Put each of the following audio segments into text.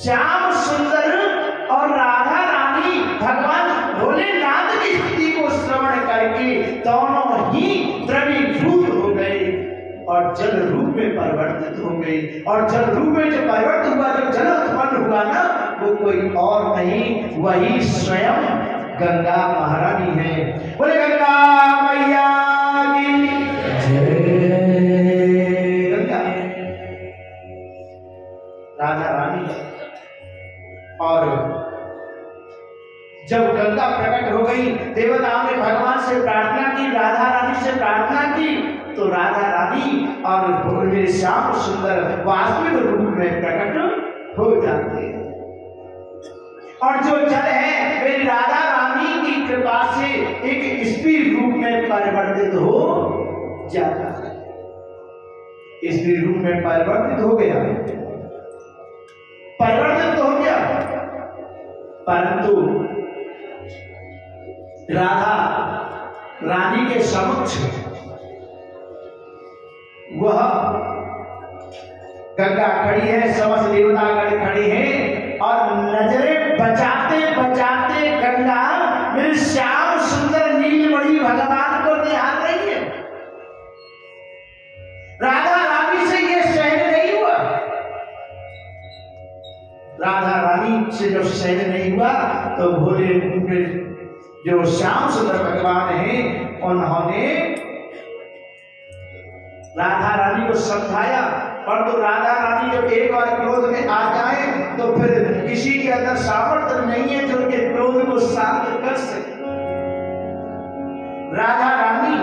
श्याम सुंदर और राधा रानी भगवान भोलेनाथ की स्तुति को श्रवण करके दोनों ही द्रवीभूत हो गए और जल रूप में परिवर्तित हो गए। और जल रूप में जो परिवर्तित हुआ, जो जल उत्पन्न हुआ ना, वो कोई और नहीं, वही स्वयं गंगा महारानी है। बोले गंगा मैया की जय। गंगा राधा रानी। और जब गंगा प्रकट हो गई, देवताओं ने भगवान से प्रार्थना की, राधा रानी से प्रार्थना की, तो राधा रानी और मेरे श्याम सुंदर वास्तविक रूप में प्रकट हो जाते हैं। और जो जल है मेरी राधा रानी की कृपा से एक स्त्री रूप में परिवर्तित हो जाता है। स्त्री रूप में परिवर्तित हो गया, परिवर्तित तो हो गया, परंतु राधा रानी के समक्ष वह गंगा खड़ी है, समस्त देवतागण खड़े हैं और नजरें बचाते बचाते गंगा मेरे श्याम सुंदर नीलमणि भगवान को निहार रही है। राधा रानी से यह सहन नहीं हुआ। राधा रानी से जब सहन नहीं हुआ तो भोले जो श्याम सुंदर भगवान हैं, उन्होंने राधा रानी को समझाया। और तो राधा रानी जब एक बार क्रोध में आ जाए तो फिर किसी के अंदर सामर्थ्य नहीं है जो उनके क्रोध को शांत कर सके। राधा रानी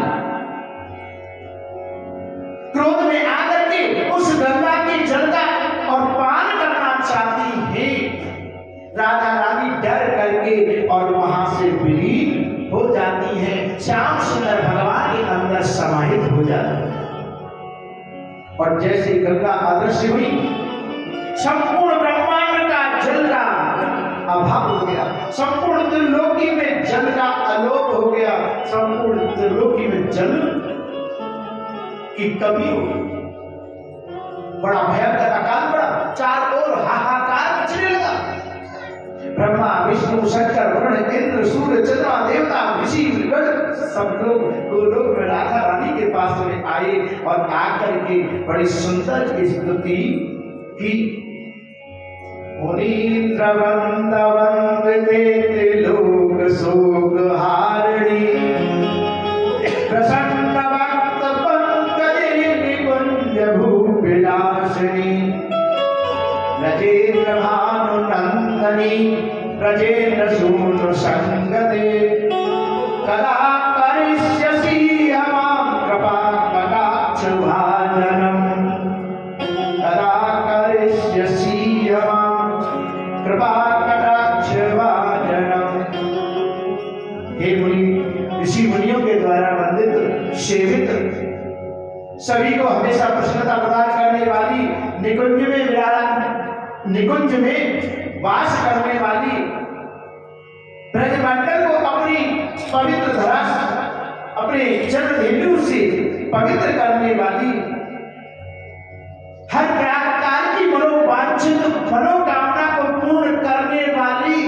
क्रोध में आकर के उस गंगा के जल का और पान करना चाहती है। राधा रानी डर करके और वहां से विलीन हो जाती है, श्याम सुंदर भगवान के अंदर समाहित हो जाती है। और जैसे गंगा अदृश्य हुई, संपूर्ण ब्रह्मांड का जल का अभाव हो गया, संपूर्ण त्रिलोकी में जल का अलोप हो गया, संपूर्ण त्रिलोकी में जल की कमी हो गई। बड़ा भयंकर अकाल पड़ा, चारों ओर हाहाकार मचने लगा। ब्रह्मा विष्णु शंकर वरुण इंद्र सूर्य चंद्रमा देवता ऋषि गण सब लोग गोलोक में राधा रानी के पास में आए और आकर के बड़ी सुंदर स्तुति की। मुनीन्द्र वंदवंदते त्रिलोक शोक हारिणी प्रसन्न भक्त पंकजे निकुंज भूविलासिनी नजेन्द्र भानु नंदनी ब्रजेन्द्र सूनु संगते कदा करिष्यसि मां कृपा कटाक्ष भाजनम कदा करिष्यसि मां कृपा कटाक्ष भाजनम। हे मुनि, ऋषि मुनियों के द्वारा वंदित सेवित, सभी को हमेशा प्रसन्नता प्रदान करने वाली, निकुंज में वास करने वाली, ब्रजमंडल को अपनी पवित्र धरा अपने चरण से पवित्र करने वाली, हर प्रकार की मनोवांछित मनोकामना को पूर्ण करने वाली,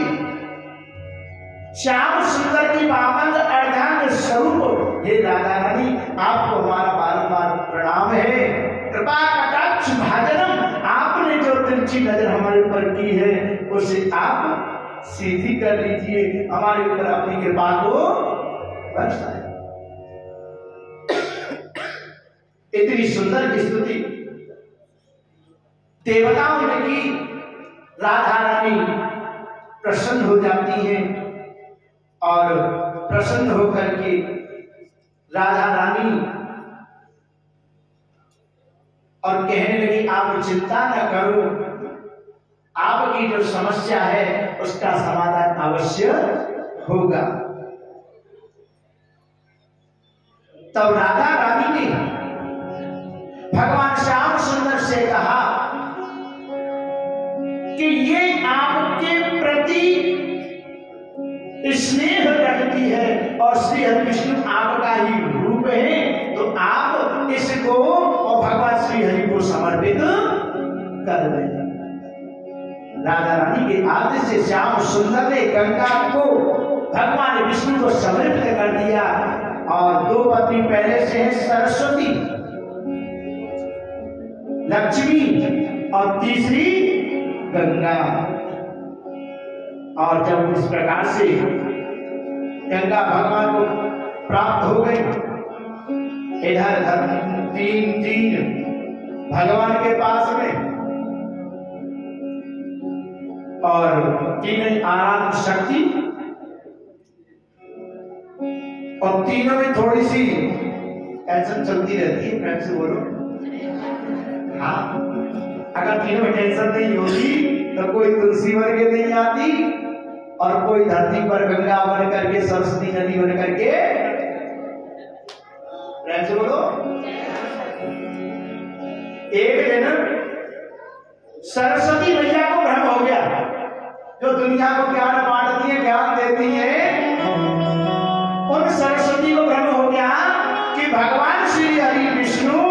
श्याम सुंदर की पावन अर्धांग स्वरूप हे राधा रानी, आपको हमारा बारंबार प्रणाम है। कृपा कटाक्ष भाजनम, आपने जो तिरछी नजर हमारे ऊपर की है उसे आप सीधी कर लीजिए, हमारे ऊपर अपनी कृपा को बरसाए। इतनी सुंदर स्तुति देवताओं ने की। राधा रानी प्रसन्न हो जाती है और प्रसन्न होकर के राधा रानी और कहने लगी, आप चिंता न करो, आपकी जो समस्या है उसका समाधान अवश्य होगा। तब राधा रानी ने भगवान श्याम सुंदर से कहा कि ये आपके प्रति स्नेह रखती है और श्री हरि विष्णु आपका ही रूप है, तो आप इसको और भगवान श्री हरि को समर्पित कर दें। राधा रानी के आदेश से श्याम सुंदर ने गंगा को भगवान विष्णु को समर्पित कर दिया। और दो पत्नी पहले से है, सरस्वती लक्ष्मी और तीसरी गंगा। और जब इस प्रकार से गंगा भगवान को प्राप्त हो गई, इधर तीन भगवान के पास में और तीन आराध्य शक्ति, और तीनों में थोड़ी सी टेंशन चलती रहती है। प्रेम से बोलो हाँ। अगर तीनों में टेंशन नहीं होती तो कोई तुलसी बन के नहीं आती और कोई धरती पर गंगा बन करके, सरस्वती नदी बन करके। प्रेम से बोलो। एक दिन सरस्वती मैया को भ्रम हो गया, जो दुनिया को ज्ञान बांटती है, ज्ञान देती है, उन सरस्वती को भ्रम हो गया कि भगवान श्री हरि विष्णु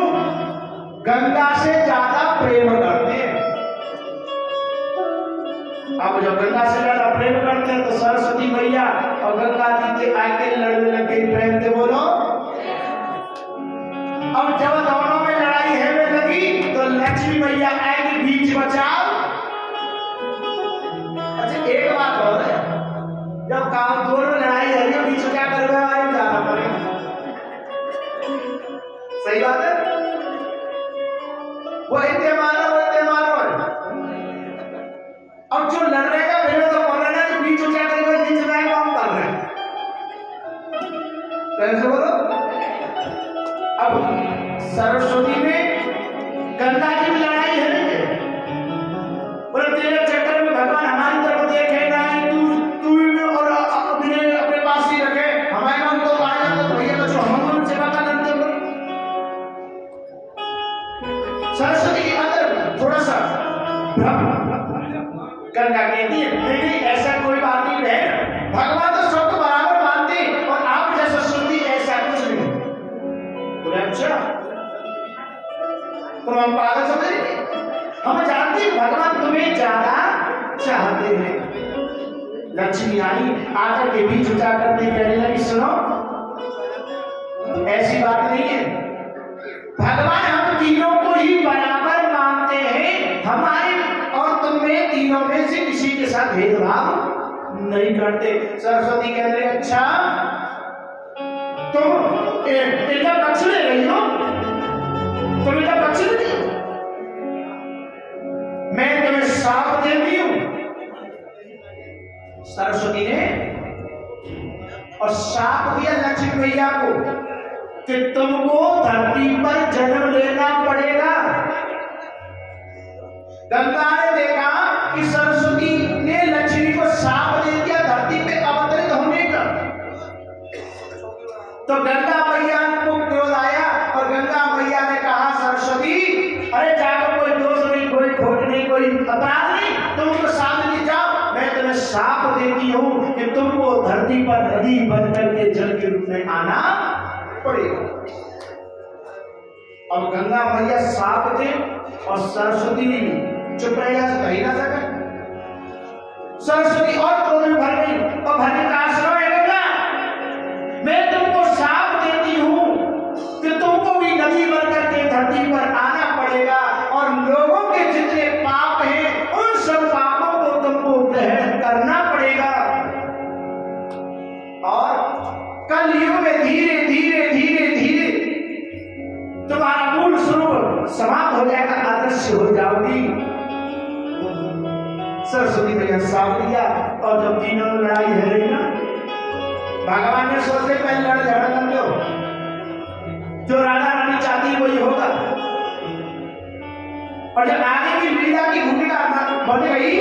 गंगा से ज्यादा प्रेम करते हैं। अब जब गंगा से ज्यादा प्रेम करते हैं तो सरस्वती मैया और गंगा जी के आगे लड़ने लगे। प्रेम से बोलो। अब जब दोनों में लड़ाई है लगी तो लक्ष्मी मैया आएगी बीच बचाओ। अच्छा एक बात और है, जब काम दोनों लड़ाई है बीच में क्या करना है, जाना पड़ेगा। सही बात है। वो इतने मारो अब जो लड़ रहे का मेरे तो कर रहे हैं, बीच में क्या करेगा, बीच में आएगा हम कर रहे हैं। कैसे बोलो। अब सरस्वती में गंगा की भी लड़ाई है, बोले तेरे चक्कर में भगवान हमारी तरफ देखे ना, तू और अपने पास ही रखे, हमारे नाम तो आया तो भैया तो जो हम सेवा का करते हो। सरस्वती के अंदर थोड़ा सा गंगा कहती है नहीं ऐसा कोई बात नहीं है, भगवान तो सबको बराबर मानते और आप जैसा सुनती ऐसा कुछ नहीं। बोले अच्छा तो हम पागल समझ रहे, हम जानते हैं भगवान तुम्हें ज्यादा चाहते हैं। लक्ष्मी आई आकर के बीच उठा करके कहने लगी सुनो ऐसी बात नहीं है, भगवान हम तीनों को ही बराबर मानते हैं, हमारे और तुम्हें तीनों में से किसी के साथ भेदभाव नहीं करते। सरस्वती कह रहे अच्छा तुम इनका पक्ष ले रही हो, तुम इनका पक्ष ले रही हो, मैं तुम्हें श्राप देती हूं। सरस्वती ने और श्राप दिया लक्ष्मी मैया को कि तुमको धरती पर जन्म लेना पड़ेगा। गंगा ने देखा कि सरस्वती ने लक्ष्मी को श्राप दे दिया धरती पे अवतरित होने का, तो गंगा मैया को क्रोध आया और गंगा मैया ने कहा सरस्वती अरे जाकर कोई दोष नहीं, कोई खोट नहीं, कोई अपराध नहीं, तुम उसको श्राप दे जाओ, मैं तुम्हें श्राप देती हूं कि तुमको धरती पर नदी बन करके जल के रूप में आना पड़ेगा। अब गंगा मैया श्राप दे और सरस्वती चुप रहेगा, कही ना सका। सरस्वती और क्रोध में भर गई और भरने का आश्रम है गंगा, मैं तुमको श्राप देती हूं कि तुमको भी नदी बन करके धरती पर आना पड़ेगा और लोगों के जितने पाप हैं उन सब पापों को तुमको ग्रहण करना पड़ेगा। और कल युग में धीरे धीरे धीरे धीरे तुम्हारा मूल स्वरूप समाप्त हो जाएगा, अदृश्य हो जाओगी। सरस्वती मैया साफ दिया और जब तीनों लड़ाई है रही ना, भगवान ने सोचते पहले लड़ झगड़ा कर दो, जो राधा रानी चाहती वही होगा। और जब आगे की लीला की भूमिका बन गई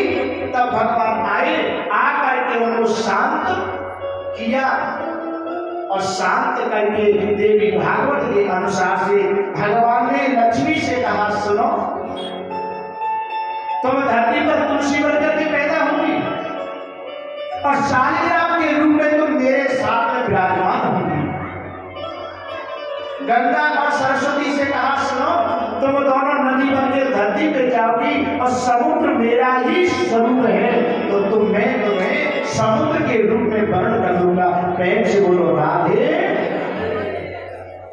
तब भगवान आए, आकर के उनको शांत किया और शांत करके देवी भागवत के अनुसार से भगवान ने लक्ष्मी से कहा सुनो तुम धरती पर तुलसी बनकर के पैदा होगी और शालिग्राम के रूप में तुम मेरे साथ में विराजमान होगी। गंगा और सरस्वती से कहा सुनो तुम दोनों नदी बन के धरती पे जाओगी और समुद्र मेरा ही समुद्र में वर्ण कर लूंगा। प्रेम से बोलो राधे।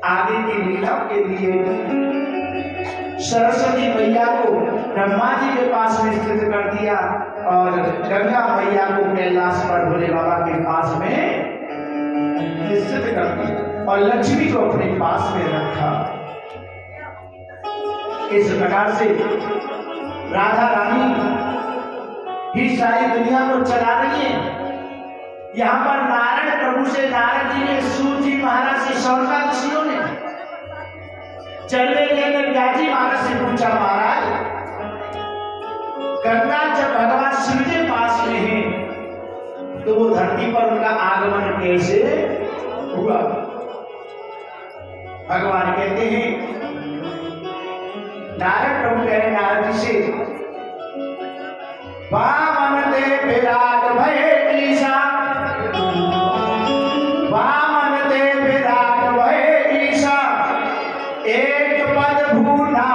आगे की लीला के लिए सरस्वती मैया को ब्रह्मा जी के पास में स्थित कर दिया और गंगा मैया को कैलाश पर भोले बाबा के पास में स्थित कर दिया और लक्ष्मी को अपने पास में रखा। इस प्रकार से राधा रानी ही सारी दुनिया को चला रही है। यहाँ पर नारायण प्रभु से नारद जी ने, सूत जी महाराज से, शौनका ऋषियों ने चलने लेकर व्याजी महाराज से पूछा, महाराज गंगा जब भगवान शिव के पास में है तो वो धरती पर उनका आगमन कैसे हुआ? भगवान कहते हैं, नारद प्रभु कह रहे नारद जी से, वामन दे विराट भय ईशा, वामन दे विराट भय ईशा, एक पद भूना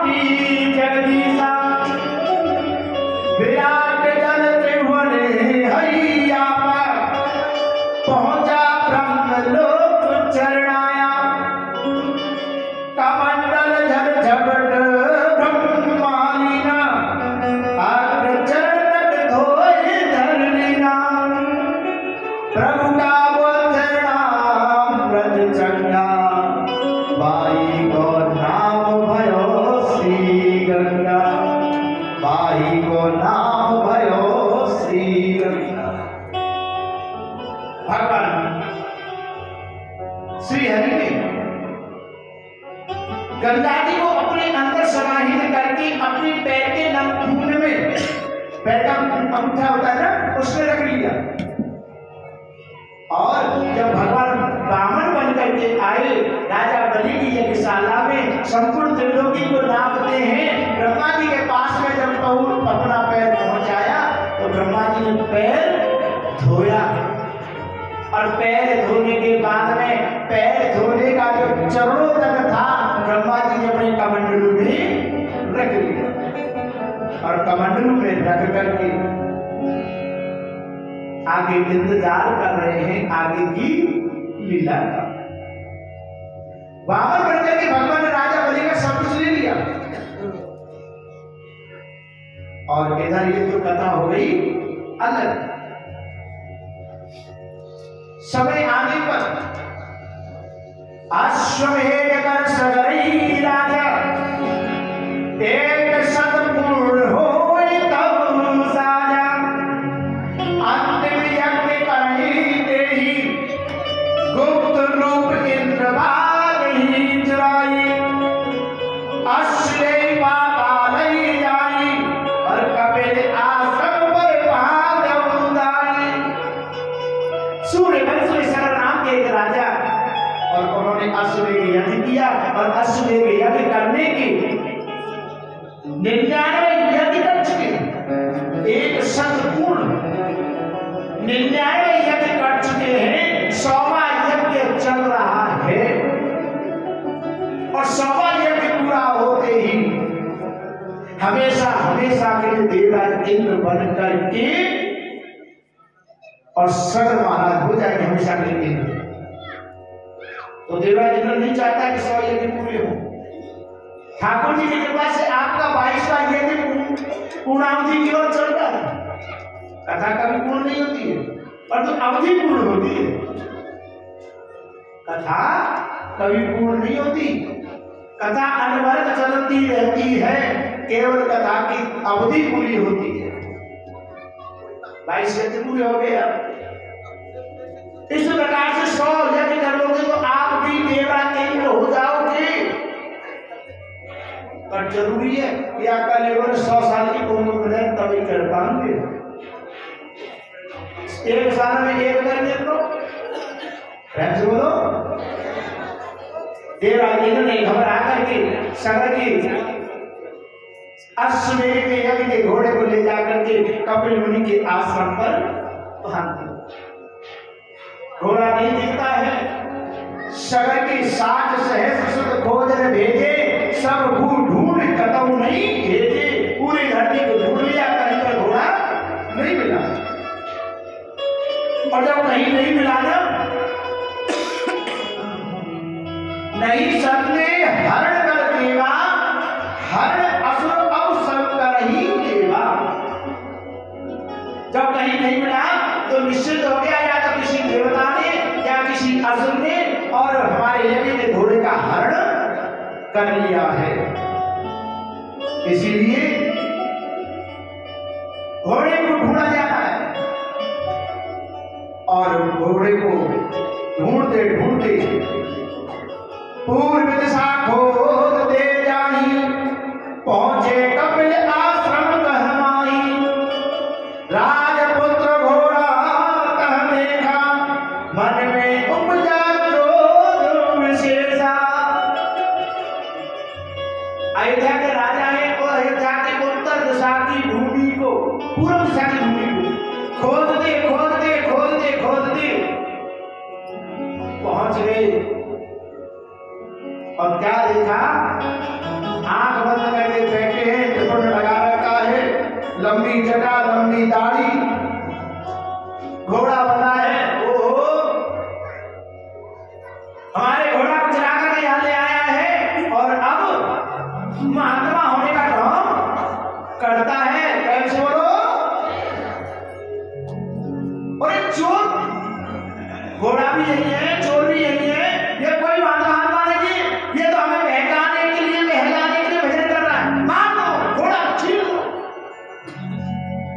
पी जगदीशा, विराट जल त्रिभुवन हैया पर पहुंचा ब्रह्मलोक चरणाया, कमंडल झट झपट ब्रह्मालीना, अग्र चरणक धोए धरलीना, प्रभु का वो चरणामृत चंगा, बाई को नाम भयो श्री गंगा, बाई को नाम भयो श्री गंगा। भगवान श्री हरि ने गंगा जी को अपने अंदर समाहित करके अपने पैर के नाखून में, पैर का अंगूठा होता है ना, उसमें रख लिया और जब भगवान ब्राह्मण बन करके आए राजा बलि की यज्ञशाला में, संपूर्ण त्रिलोकी को नापते हैं, ब्रह्मा जी के पास में जब अपना पैर पहुंचाया तो ब्रह्मा जी ने पैर धोया और पैर धोने के बाद में पैर धोने का जो चरणों तक था ब्रह्मा जी ने अपने कमंडलू में रख लिया और कमंडलू में रख करके आगे इंतजार कर रहे हैं आगे की लीला का। वामन बनकर के भगवान ने राजा बलि का सब कुछ ले लिया और इधर ये तो कथा हो गई अलग। समय आने पर अश्वमेध कर सगरी राजा, एक सतपूर्ण हो तब साजा, अंतिम यज्ञ करही देही, गुप्त रूप इंद्रभाग ही चुराई, अश्वमेध पाताल ही जाई और कपिल आश्रम पर भाग उदाई। सूर्यवंश में नाम के एक राजा और उन्होंने अश्वमेध यज्ञ किया और अश्वमेध यज्ञ करने के 99 यज्ञ कर चुके, एक संपूर्ण 99 यज्ञ कर चुके हैं, 100वां यज्ञ चल रहा है और 100वां यज्ञ पूरा होते ही हमेशा हमेशा के लिए देवराज इंद्र बन करके और सगर महाराज हो जाएंगे हमेशा के लिए। तो देवराज इंद्र नहीं चाहता कि 100 यज्ञ पूरे हो। ठाकुर जी की कृपा से आपका 22वां यज्ञ पूर्णावधि की ओर चल रहा है। कथा कभी पूर्ण नहीं होती है परंतु अवधि पूर्ण होती है। कथा कभी पूर्ण नहीं होती, कथा अनवरत चलती रहती है, केवल कथा की अवधि पूरी होती है। 22 यज्ञ पूरे हो गए। इस प्रकार से 100 यज्ञ करोगे तो आप भी देवराज इंद्र हो जाओगे। पर जरूरी है कि आपका लेवल 100 साल की उम्र में तभी कर पाएंगे। 1 साल में एक करके तो ऐसे बोलो। देवराज इंद्र ने घबरा करके सगर की अश्वमेध के यज्ञ के घोड़े को ले जाकर के कपिल मुनि के आश्रम पर बांध दिया। घोड़ा नहीं दिखता है, सगर की 60 सहस्र सुत खोजन भेजे, सब ढूंढ कतहु नहीं भेजे। पूरी धरती को ढूंढ लिया, कहीं पर घोड़ा नहीं मिला। और जब कहीं नहीं मिला ना, नहीं सबने हरण कर देवा, हरण असुर अब सब कर ही देवा। जब कहीं नहीं मिला तो निश्चित हो गया या तो किसी देवता ने या किसी असुर ने और हमारे यज्ञ ने घोड़े का हरण कर लिया है। इसीलिए घोड़े को ढूंढा जाता है और घोड़े को ढूंढते ढूंढते पूर्व दिशा खोजते जाई, पहुंचे कपिल आश्रम कहमाई। राजपुत्र घोड़ा कह देखा, मन में उपजा क्रोध विशेषा। अयोध्या के राजा है और अयोध्या के उत्तर दिशा की भूमि को, पूर्व दिशा की भूमि को खोजते खोजते खोजते खोजते पहुंच गए और क्या देखा, आंख बंद करके बैठे हैं, त्रिपुंड लगा रखा है, लंबी जटा लंबी दाढ़ी, घोड़ा बना है। ओहो, हमारे घोड़ा को चला कर यहाँ ले आया है और अब महात्मा होने का काम करता है। कैसे बोलो? और एक चोर, घोड़ा भी यही है, चोर भी यही है, ये कोई महात्मा नहीं, ये तो हमें बहकाने के लिए बहलाने के लिए भजन कर रहा है। मार दो, घोड़ा छीन लो।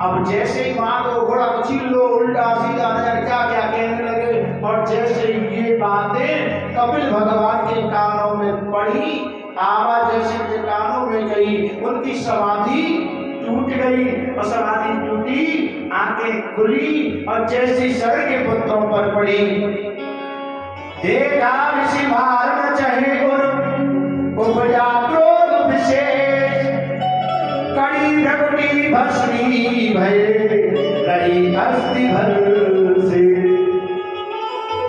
अब जैसे ही मार दो, घोड़ा को छीन लो, उल्टा सीधा नजर क्या क्या कहने लगे। और जैसे ये बातें कपिल भगवान के कानों में पड़ी, आवाज जैसे के कानों में गई, उनकी समाधि टूट गई और समाधि टूटी, आंखें खुली और जैसी शरण के पुत्रों पर पड़ी। देखा ऋषि मारन चाहे गुरु, उपजा क्रोध विशेष, कड़ी रगड़ी भस्मी भय रही अस्थि भर से।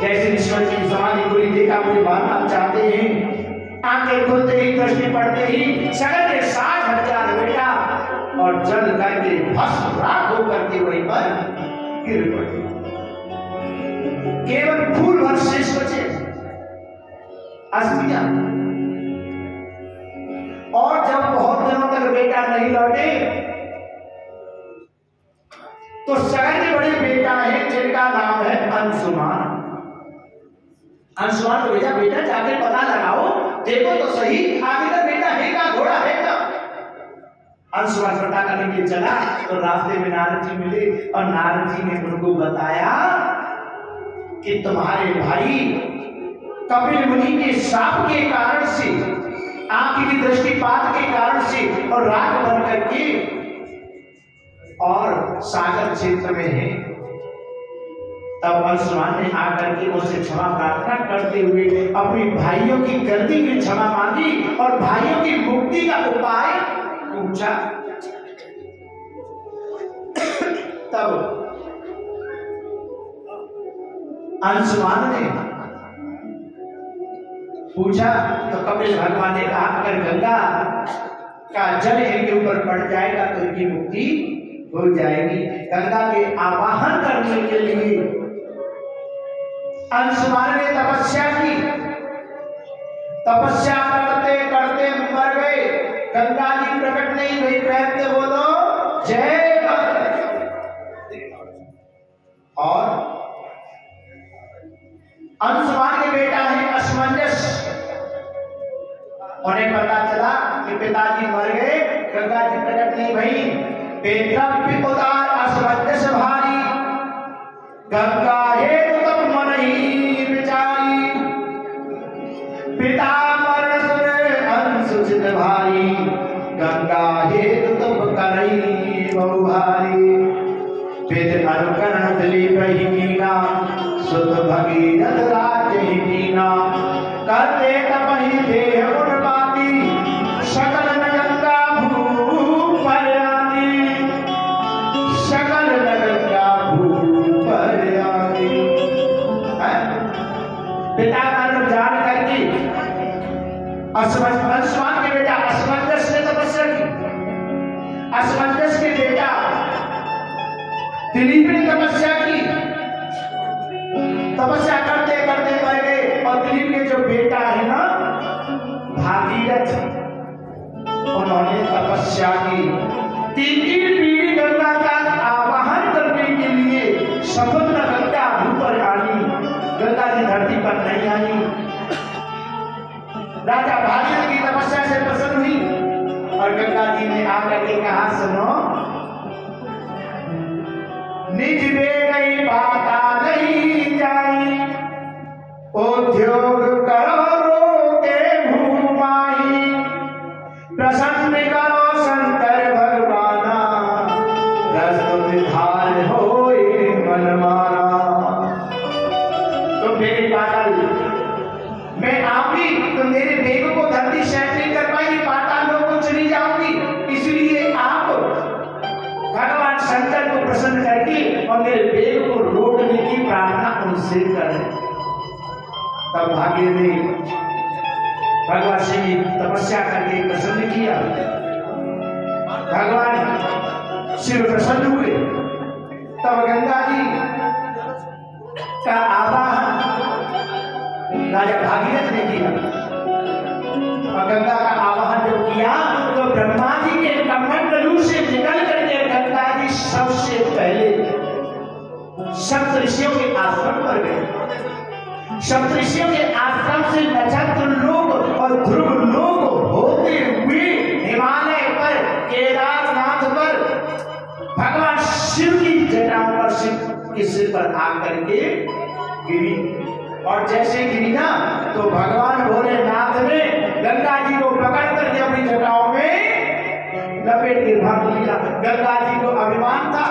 जैसे ईश्वर की समाधि खुली, देखा मुझे मारना चाहते हैं, आंखें खुलते ही दृष्टि पड़ते ही सगन के 60,000 बेटा और जल करके भस्म राख होकर के वहीं पर गिर पड़े। केवल फूल भर शेष बचे, अस्थियां। और जब बहुत दिनों तक बेटा नहीं लौटे तो सगन के बड़े बेटा है जिनका नाम है अंशुमान। अंशुमान को भेजा, बेटा जाके पता लगाओ, देखो तो सही आखिर बेटा है का घोड़ा है का। अंशुमान पता करने के लिए चला तो रास्ते में नारद जी मिले और नारद जी ने उनको बताया कि तुम्हारे भाई कपिल मुनि के शाप के कारण से, आंख की दृष्टिपात के कारण से और राग बन करके और सागर क्षेत्र में है। तब अंशुमान ने आकर के उससे क्षमा प्रार्थना करते हुए अपने भाइयों की गलती की क्षमा मांगी और भाइयों की मुक्ति का उपाय पूछा। तब अंशुमान ने पूछा तो कपिल भगवान ने कहा, अगर गंगा का जल इनके ऊपर पड़ जाएगा तो इनकी मुक्ति हो जाएगी। गंगा के आवाहन करने के लिए अंशुमान ने तपस्या की, तपस्या करते करते मर गए। गंगा जी प्रकट नहीं हुई, कहते बोलो जय। और अंशुमान के बेटा है असमंजस, उन्हें पता चला कि पिताजी मर गए, गंगा जी प्रकट नहीं भई। बेटा पितार असमंजस भारी, गंगा हेतु तब मन ही विचारी। पिता मरण सुन अनुचित भारी, गंगा हेतु तब करई बहु भारी। वेद अनुकरण दिलीप ही कीना, सुत भगीरथ राज्य ही कीना। करते तप ही देह गुण बाती, सकल न गंगा भू पर आती। सकल न गंगा भू पर आती। पिता का नाम जान करके अंशुमान के बेटा असमंजस ने तपस्या की। असमंजस के बेटा दिलीप ने तपस्या की तपस्या करते करते मर गए। और दिलीप के जो बेटा है ना भागीरथ, उन्होंने तपस्या की। 3 पीढ़ी गंगा का आवाहन करने के लिए समुद्र गंगा भू पर आई, गंगा जी धरती पर नहीं आई। राजा भागीरथ की तपस्या से प्रसन्न हुई और गंगा जी ने आकर के कहा, सुनो, निज बेगई बाता नहीं जाई, उद्योग करो रोके भूमाई, प्रसन्न करो शंकर भगवाना, रस विधान होए मनमाना। तो मेरे पाताल मैं आऊंगी तो मेरे बेग को धरती सहन नहीं कर पाएगी, पाताल लोक को चली जाऊंगी। इसलिए आप भगवान शंकर को प्रसन्न करके और मेरे बेग को रोकने की प्रार्थना उनसे करें। तब भागीरथ ने भगवान से तपस्या करके प्रसन्न किया। भगवान शिव प्रसन्न हुए। तब गंगा जी का आवाहन राजा भागीरथ ने किया और गंगा का आवाहन जब किया तो ब्रह्मा जी के कमंडलू से निकल करके गंगा जी सबसे पहले सप्त ऋषियों के आश्रम पर गए। सप्त ऋषियों के आश्रम से नक्षत्र लोक और ध्रुव लोक होते हुए हिमालय पर केदारनाथ पर भगवान शिव की जटाओं पर शिव के सिर पर आकर के गिरी। और जैसे गिरी ना तो भगवान भोलेनाथ ने गंगा जी को पकड़ करके अपनी जटाओं में लपेट के भाग लिया। गंगा जी को अभिमान था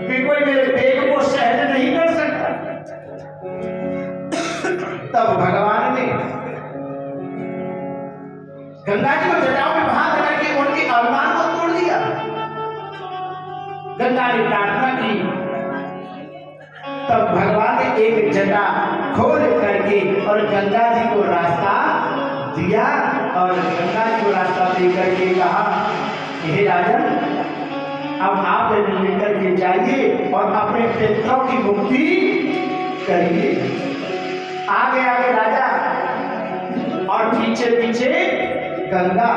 कि कोई मेरे बेग को सहन नहीं कर सकता। तब भगवान ने गंगा जी को जटाओं में बांध करके उनके अभिमान को तोड़ दिया। गंगा ने प्रार्थना की। तब भगवान ने एक जटा खोल करके और गंगा जी को रास्ता दिया और गंगा जी को रास्ता दे करके कहा, हे राजन, अब आप लेकर के जाइए और अपने पितरों की मुक्ति करिए। आगे आगे राजा और पीछे पीछे गंगा।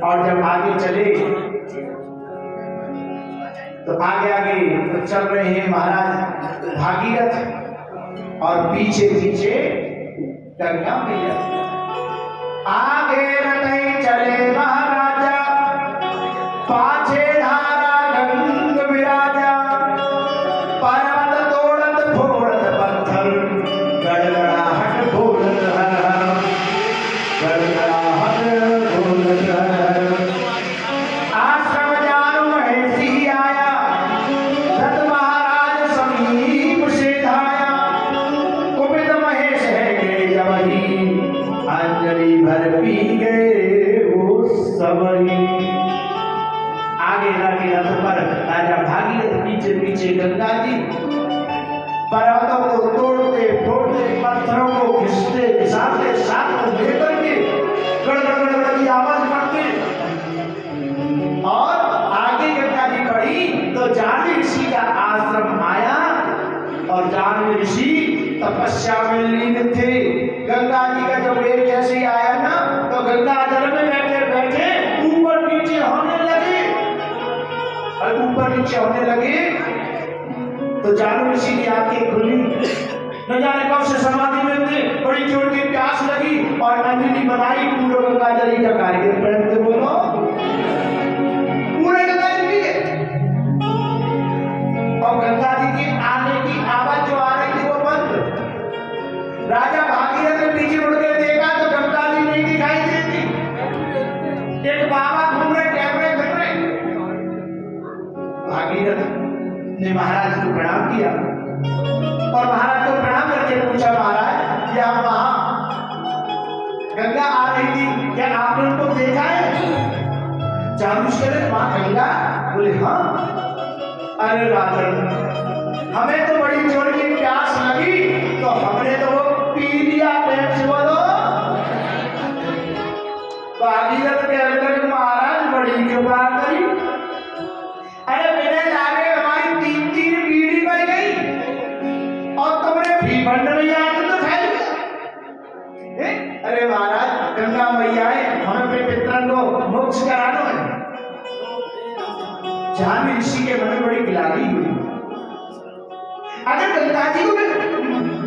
और जब आगे चले तो आगे आगे तो चल रहे हैं महाराज भागीरथ और पीछे पीछे गंगा मैया। आगे नहीं चले महाराजा, पाछे धारा गंग विराजा, पर्वत तोड़त फोड़त पत्थर, गड़गड़ाहट बोलत हर हर, गड़गड़ाहट बोलत हर हर। आश्रम जानु महेशी आया, रथ महाराज समीप से धाया, कुपित महेश है गए जबही, अंजलि भर पी गए वो सबरी। आगे आगे रथ पर राजा भागीरथ, पीछे पीछे गंगा जी। पर्वतों को तोड़ते फोड़ते, पत्थरों को घिसते घिसाते साथ में लेकर के गड़गड़ की आवाज करते। और आगे गंगा जी बढ़ी तो जाह्नवी ऋषि का आश्रम आया और जाह्नवी ऋषि तपस्या में लीन थे। गंगा जी का जब वेग जैसे ही आया ना तो गंगा जल में बैठे बैठे ऊपर नीचे होने लगे। और ऊपर नीचे होने लगे तो जाह्नवी ऋषि की आंखें खुली। न जाने कब से समाधि में थे, बड़ी जोर की प्यास लगी और अंजलि बनाई। पूरे गंगा जल का कार्यक्रम पहनते बोलो, पूरे गंगा जी पिए। और गंगा जी की आने की आवाज जो आ रही थी वो बंद। राजा भागीरथ ने पीछे मुड़ के देखा तो गंगा जी नहीं दिखाई देती। एक बाबा घूम रहे, कैमरे कर रहे। भागीरथ ने महाराज को प्रणाम किया और महाराज को प्रणाम करके पूछा, महाराज क्या वहां गंगा आ रही थी, क्या आपने उनको देखा है? वहां गंगा? बोले हाँ। अरे राजन, हमें तो बड़ी जोर की प्यास लगी तो हमने तो वो पी लिया। प्रेम से बोलो। भागीरथ कहने लगे, महाराज बड़ी कृपा करी। अरे बिना लागे हमारी 3 पीढ़ी जाह्नवी ऋषि के मन में बड़ी गिलानी हुई। अगर गंगा जी को मैं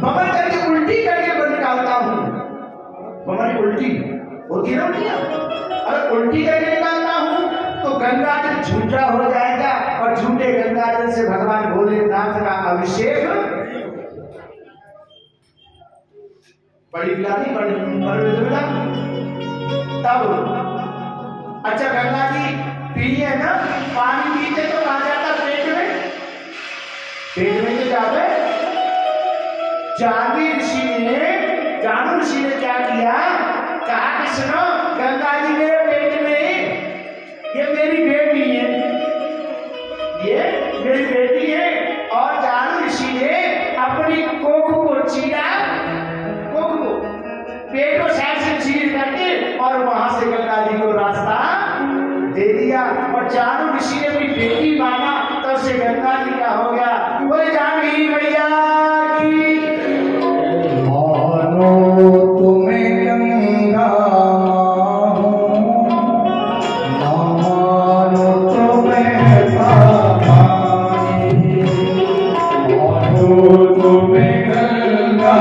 बमन करके उल्टी करके बन निकालता हूं, बमन उल्टी होती ना उल्टियां, अगर उल्टी करके निकालता हूं तो गंगा जल झूठा हो जाएगा और झूठे गंगा जल से भगवान भोलेनाथ का अभिषेक। बड़ी गिलानी बड़ी दुविधा। तब अच्छा गंगा जी पिए ना, पानी पीते तो कहां जाता? पेट में। पेट में तो जाते। जाह्नवी ऋषि ने क्या किया? कहा कि सुनो गंगा जी मेरे पेट में, ये मेरी बेटी है, ये मेरी बेटी है। और जाह्नवी ऋषि ने अपनी कोख को चीरा, कोख को पेट को साइड से चीर करके और वहां से गंगा जी को रास्ता दे दिया। और जाह्नवी ऋषि ने अपनी बेटी माना, तब से गंगा जी का हो गया। बोले जाह्नवी मैया की मानो तुम्हें गंगा ना मानो तुम्हें पानी, मानो तुम्हें गंगा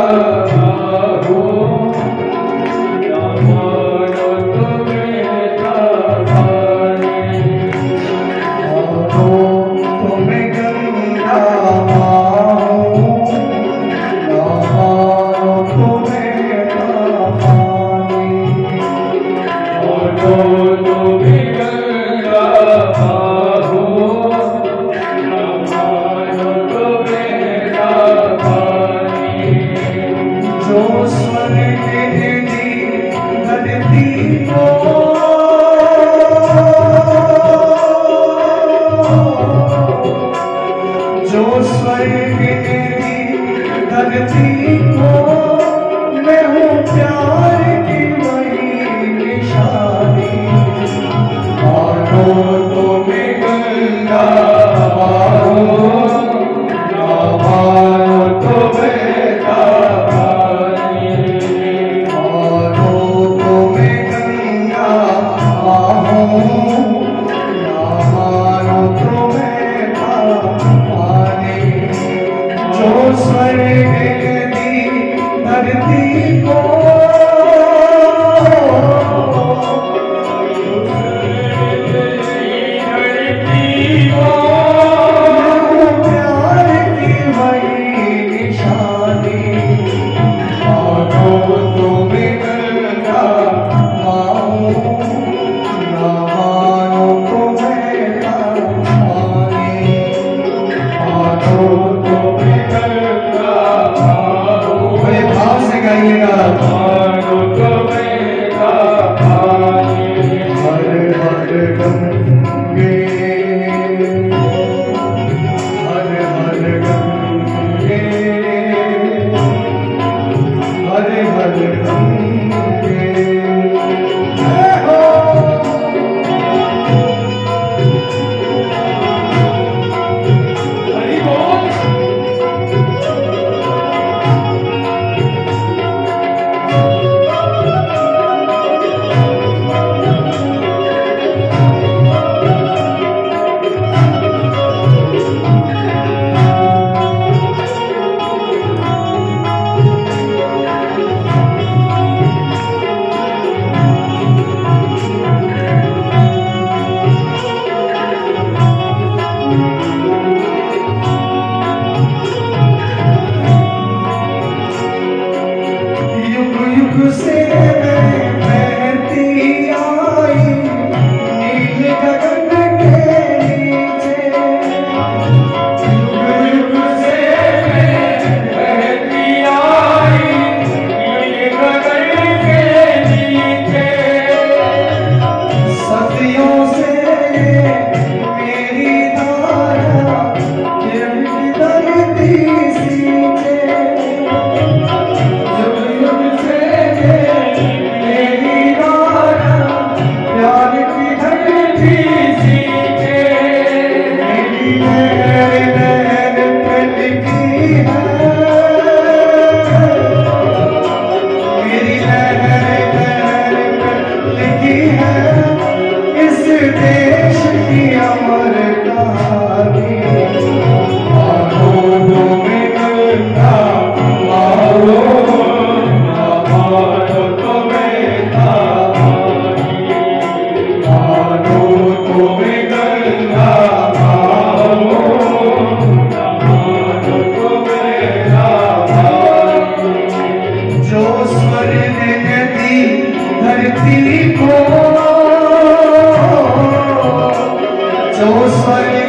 जो स्वर्ग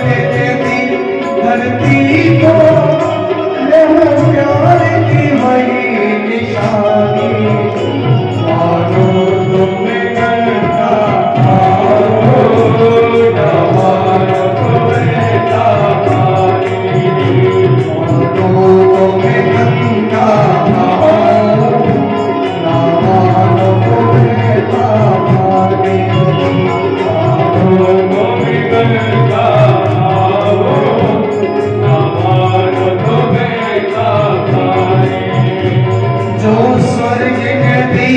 की धरती को लहू प्यार की वही निशानी मानो तुम गंगा मानो जो स्वर्ग की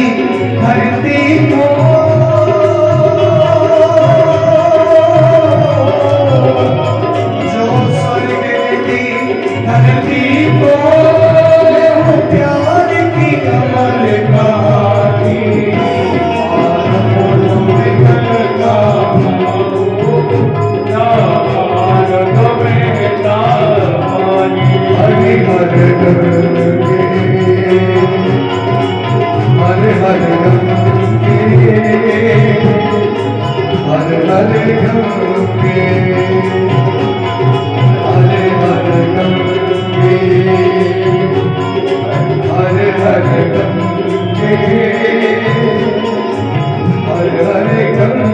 धरती को जो स्वर्ग की धरती को प्यार की कमल कहानी हर हर गंगे हर हर गंगे हर हर गंगे हर हर गंगे हर हर गंगे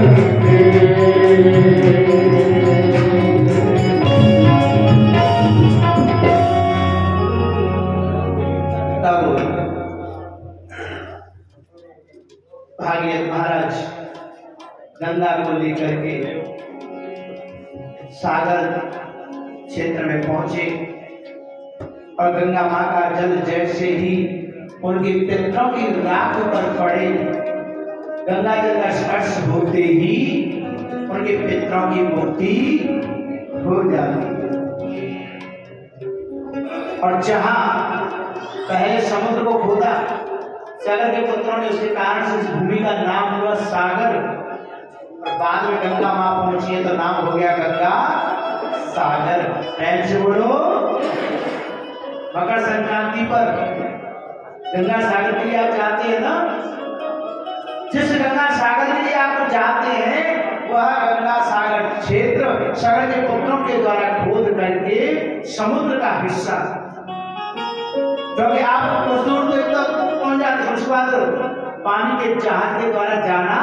भागीरथ महाराज गंगा को लेकर के सागर क्षेत्र में पहुंचे और गंगा मां का जल जैसे ही उनके पितरों की राख पर पड़े, गंगा जल का स्पर्श होते ही उनके पितरों की मुक्ति हो जाती। और जहां पहले समुद्र को खोदा सागर के पुत्रों ने, उसके कारण से इस भूमि का नाम हुआ सागर, और बाद में गंगा मां पहुंची है तो नाम हो गया गंगा सागर। प्रेम से बोलो। मकर संक्रांति पर गंगा सागर के लिए आप जाते हैं ना, जिस गंगा सागर के लिए आप जाते हैं वह गंगा सागर क्षेत्र सागर के पुत्रों के द्वारा खोद करके समुद्र का हिस्सा, क्योंकि आप कुछ दूर तो तक पहुंच जाते हैं, उसके बाद पानी के जहाज के द्वारा जाना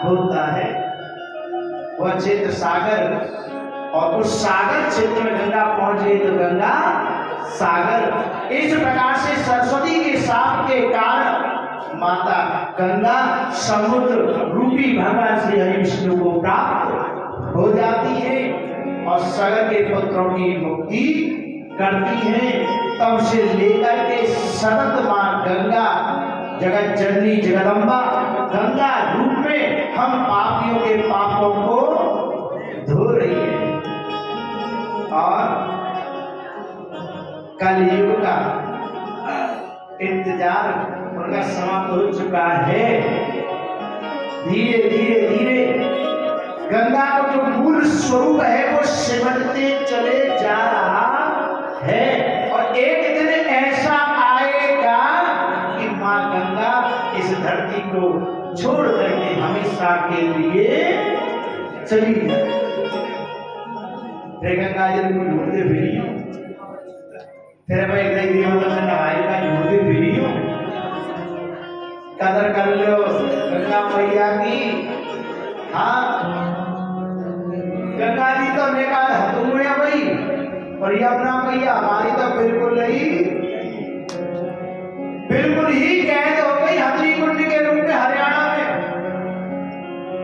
होता है। वह क्षेत्र सागर, और उस सागर क्षेत्र में गंगा पहुंच गई तो गंगा सागर। इस प्रकार से सरस्वती के शाप के कारण माता गंगा समुद्र रूपी भगवान श्री हरि विष्णु को प्राप्त हो जाती है और सागर के पुत्रों की मुक्ति करती है। तब से लेकर के सतत मां गंगा जगत जननी जगदम्बा गंगा रूप में हम पापियों के पापों को धो रही है। और कलयुग का इंतजार उनका समाप्त हो चुका है। धीरे धीरे धीरे गंगा का जो मूल स्वरूप है वो सिमटते चले जा रहा है, और एक दिन ऐसा आएगा कि मां गंगा इस धरती को छोड़ करके हमेशा के लिए चली जाए। गंगा जल को ढूंढते फिरी हूं, फिर मैं इधर नहाई का ढूंढते फिरी हूं। कदर कर लो गंगा मैया की। हाँ, गंगा जी तो हमने कहा तुम भाई, और ये अपना भैया हमारी तो बिल्कुल नहीं, बिल्कुल ही कैद हो गई हथनी कुंड के रूप में हरियाणा में।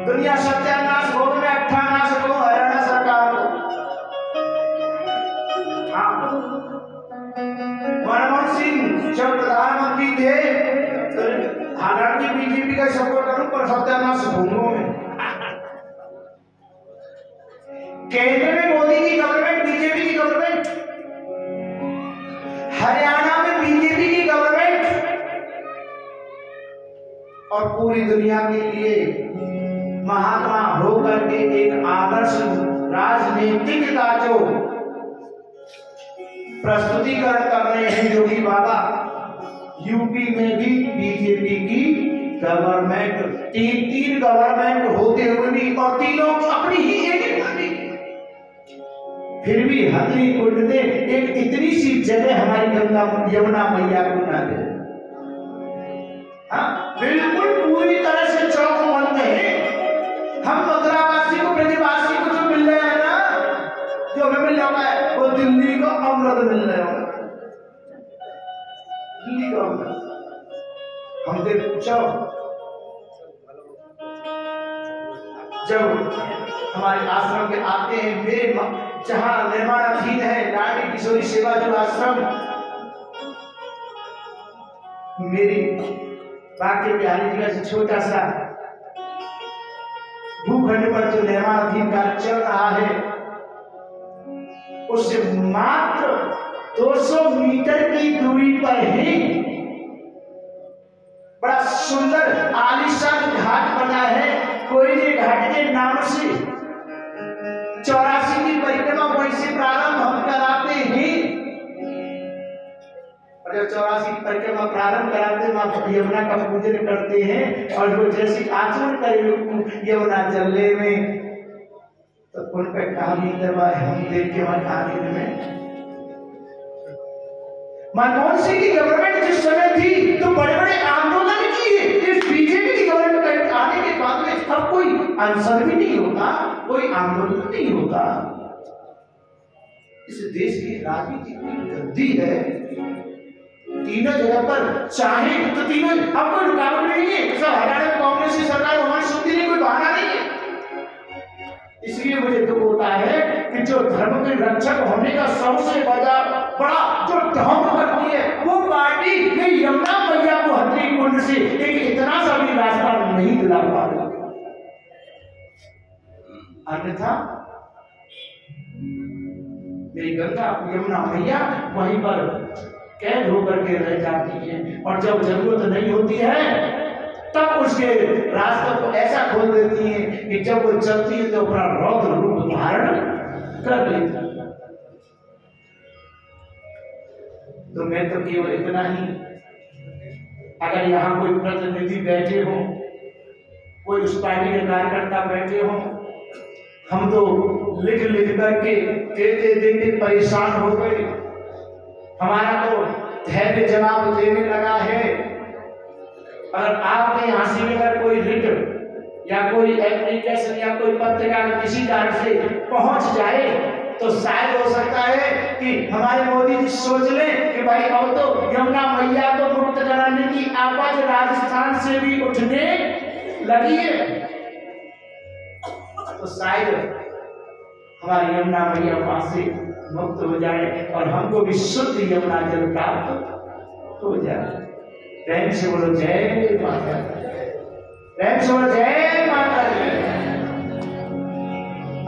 दुनिया सत्यानाश हो में अट्ठानाश को हरियाणा सरकार को। मनमोहन सिंह जब प्रधानमंत्री थे तो हालांकि बीजेपी का सपोर्ट करूं पर सत्यानाश भूमों में। केंद्र में मोदी की गवर्नमेंट, बीजेपी की गवर्नमेंट, हरियाणा में बीजेपी की गवर्नमेंट, और पूरी दुनिया के लिए महात्मा होकर के एक आदर्श राजनीतिक का जो प्रस्तुतिकरण कर रहे हैं योगी बाबा। यूपी में भी बीजेपी की गवर्नमेंट, तीन गवर्नमेंट होते हुए भी, और तीनों अपनी ही एक पार्टी फिर भी हथनी कुंड ने एक इतनी सी जगह हमारी गंगा यमुना मैया को ना दे। हाँ, बिल्कुल पूरी तरह से चौक बंद है। हम मथुरावासी को, ब्रजवासी को जो मिल रहा है ना, जो हमें मिल रहा है, वो दिल्ली को अमृत मिल रहा है। दिल्ली को अमृत हमसे पूछो, जब हमारे आश्रम के आते हैं, मेरे जहां निर्माणाधीन है लाडली किशोरी सेवा जो आश्रम, मेरी बाकी बिहारी जिला से छोटा सा भूखंड पर जो निर्माणाधीन कार्य चल रहा है, उससे मात्र 200 मीटर की दूरी पर ही बड़ा सुंदर आलीशान घाट बना है, कोयले घाट के नाम से। 84 की परिक्रमा वहीं से प्रारंभ हम कराते हैं, और जब 84 की परिक्रमा प्रारंभ कराते हैं, मां यमुना का पूजन करते हैं, और वो जैसे आचरण करे यमुना जल्ले में, तो उन पे कहानी दरबार हम देख के मन आगे में मनमोहन सिंह की गवर्नमेंट जिस समय थी तो बड़े बड़े आंदोलन किए। इस बीजेपी की गवर्नमेंट आने के बाद में अब कोई आंसर भी नहीं होता, कोई आंदोलन नहीं होता। इस देश की राजनीति इतनी गंदी है, तीनों जगह पर चाहे तो तीनों, अब कोई रुकावट नहीं है। सब हरियाणा में कांग्रेस की सरकार हमारी सुनती नहीं, कोई बहाना नहीं है। इसलिए मुझे दुख होता है कि जो धर्म के रक्षक होने का सबसे बड़ा जो ढोंग करती है, वो पार्टी ये यमुना मैया को हथनी कुंड से एक इतना सा भी रास्ता नहीं दिला पा रही। अन्यथा मेरी गंगा यमुना मैया वहीं पर कैद होकर के रह जाती है, और जब जरूरत नहीं होती है तब उसके रास्ते को ऐसा खोल देती है कि जब वो चलती है तो अपना रौद्र रूप धारण कर लेती है। तो मैं तो केवल इतना ही, अगर यहाँ कोई प्रतिनिधि बैठे हो, कोई उस पार्टी के कार्यकर्ता बैठे हो, हम तो लिख लिख करके देते देते परेशान हो गए। हमारा तो धैर्य जवाब देने लगा है। अगर आपके यहाँ से अगर कोई रिट या कोई एप्लीकेशन या कोई पत्रिका किसी कारण से पहुंच जाए, तो शायद हो सकता है कि हमारे मोदी जी सोच लें कि भाई अब तो यमुना मैया को मुक्त कराने की आवाज राजस्थान से भी उठने लगी है, तो शायद हमारी यमुना मैया वहां से मुक्त हो जाए और हमको भी शुद्ध यमुना जल प्राप्त हो जाए। प्रेम से बोलो जय माता दी, प्रेम से बोलो जय माता दी।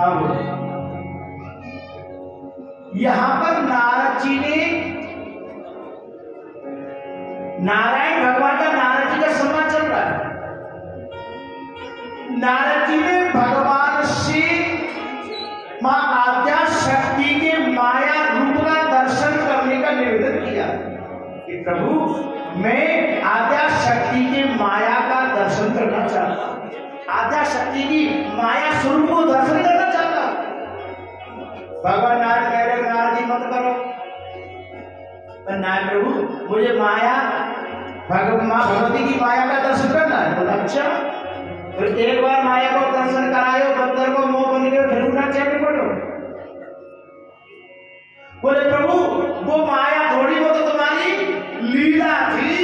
अब यहां पर नारद जी ने, नारायण भगवान का नारद जी का सम्मान चल रहा है। नारद जी ने भगवान से मां आद्या शक्ति के माया रूप का दर्शन करने का निवेदन किया कि प्रभु मैं आद्या शक्ति के माया का दर्शन करना चाहता हूं, आद्या शक्ति की माया स्वरूप को दर्शन करना चाहता हूं। भगवान नारद कह रहे नारद जी मत करो, पर नारद प्रभु मुझे माया भगवती की माया का दर्शन करना है। बोला अच्छा, तो एक बार माया को दर्शन करायो, बंदर को मुंह बन गए, फिर उठना चैन पड़ो। बोले प्रभु वो माया थोड़ी, वो तो तुम्हारी लीला थी,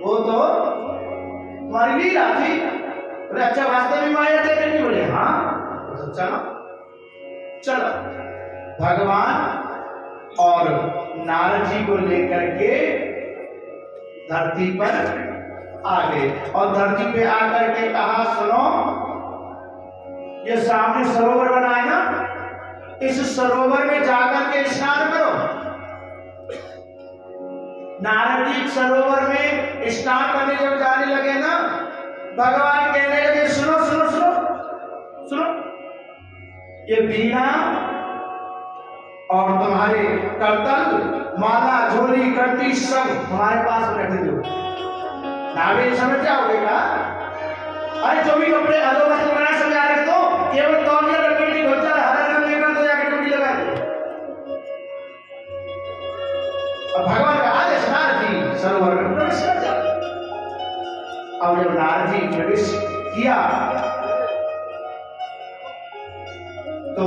वो तो तुम्हारी लीला थी। बोले अच्छा वास्तव में माया देते नहीं? बोले हाँ। तो चलो चलो भगवान और नारद जी को लेकर के धरती पर आ गए, और धरती पे आकर के कहा सुनो, ये सामने सरोवर बना है ना, इस सरोवर में जाकर के स्नान करो। नारद जी सरोवर में स्नान करने जब जाने लगे ना, भगवान कहने लगे सुनो सुनो सुनो सुनो, ये बीना और तुम्हारे करतल माला झोली करती सब हमारे पास रख दो। नावे समझ जाओगे का? अरे जो भी कपड़े अधोगति बना समझा रख दो, केवल तौलिया लकड़ी की घोचा हरा रंग लेकर दो प्रवेश किया तो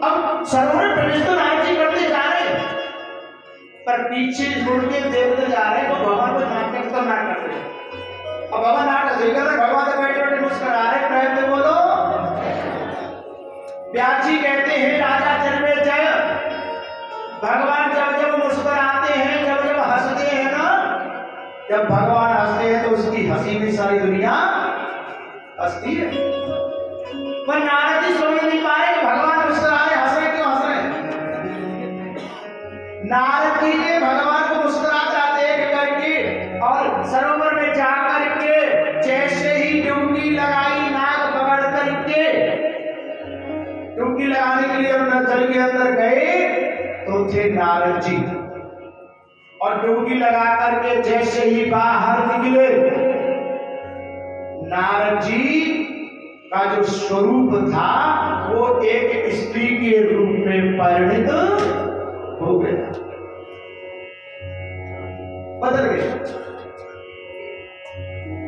अब सरोवर में प्रवेश तो नारद जी करते जा रहे हैं, पर पीछे मुड़ के देखते जा रहे हैं तो भगवान को नाटक तो ना कर रहे। अब भगवान नाटक देख रहे, भगवान तो बैठे बैठे मुस्कुरा रहे, प्रेम से बोलो। व्यास जी कहते हैं राजा जन्मे जय, भगवान जब जब मुस्कुराते हैं, जब जब हंसते हैं ना, जब भगवान हंसते हैं तो उसकी हंसी में सारी दुनिया हंसती है। पर नारद जी समझ नहीं पा रहे भगवान मुस्कुरा रहे, हंस रहे, क्यों हंस रहे। नारद जी ने भगवान को मुस्कुराता देख करके और सरोवर में जा करके जैसे ही डुबकी लगाई, नाक पकड़ करके डुबकी लगाने के लिए जल के अंदर गए तो थे नारद जी, और डुबकी लगा करके जैसे ही बाहर निकले, नारद जी का जो स्वरूप था वो एक स्त्री के रूप में परिणित हो गया, बदल गया।